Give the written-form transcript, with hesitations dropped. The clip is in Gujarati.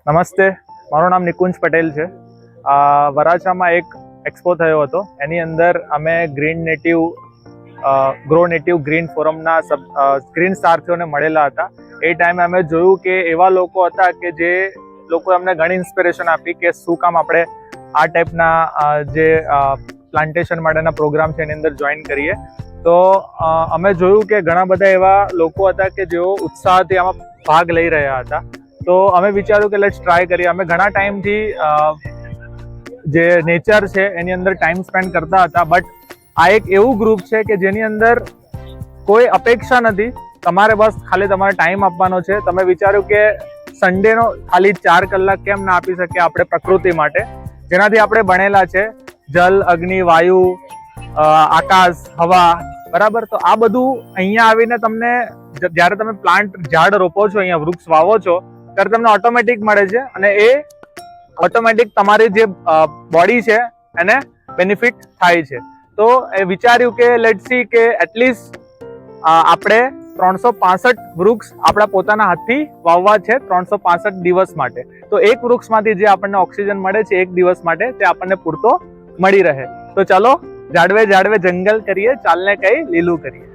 નમસ્તે, મારું નામ નિકુંજ પટેલ છે. વરાછામાં એક એક્સપો થયો હતો. એની અંદર અમે green native grow native green ફોરમના ગ્રીન સાથીઓને મળેલા હતા. એ ટાઈમે અમે જોયું કે એવા લોકો હતા કે જે લોકો અમને ઘણી ઇન્સ્પિરેશન આપી કે શું કામ આપણે આ ટાઈપના જે પ્લાન્ટેશન માટેના પ્રોગ્રામ છે એની અંદર જોઈન કરીએ. તો અમે જોયું કે ઘણા બધા એવા લોકો હતા કે જેઓ ઉત્સાહથી આમાં ભાગ લઈ રહ્યા હતા. તો અમે વિચાર્યું કે લેટ્સ ટ્રાય કરીએ. અમે ઘણા ટાઈમથી જે નેચર છે એની અંદર ટાઈમ સ્પેન્ડ કરતા હતા, બટ આ એક એવું ગ્રુપ છે કે જેની અંદર કોઈ અપેક્ષા નથી. તમારે બસ ખાલી તમારે ટાઈમ આપવાનો છે. તમે વિચાર્યું કે સન્ડેનો ખાલી 4 કલાક કેમ ના આપી શકીએ આપણે પ્રકૃતિ માટે, જેનાથી આપણે બનેલા છે. જલ, અગ્નિ, વાયુ, આકાશ, હવા, બરાબર. તો આ બધું અહીંયા આવીને તમને જ્યારે તમે ઝાડ રોપો છો, અહીંયા વૃક્ષ વાવો છો, ત્યારે તમને ઓટોમેટિક મળે છે અને એ ઓટોમેટિક તમારી જે બોડી છે એને બેનિફિટ થાય છે. તો એ વિચાર્યું કે લેટ્સ સી કે એટલીસ્ટ આપણે 365 વૃક્ષ આપણા પોતાના હાથથી વાવવા છે 365 દિવસ માટે. તો એક વૃક્ષમાંથી જે આપણને ઓક્સિજન મળે છે એક દિવસ માટે, તે આપણને પૂરતો મળી રહે. તો ચાલો ઝાડવે ઝાડવે જંગલ કરીએ, ચાલને કઈ લીલું કરીએ.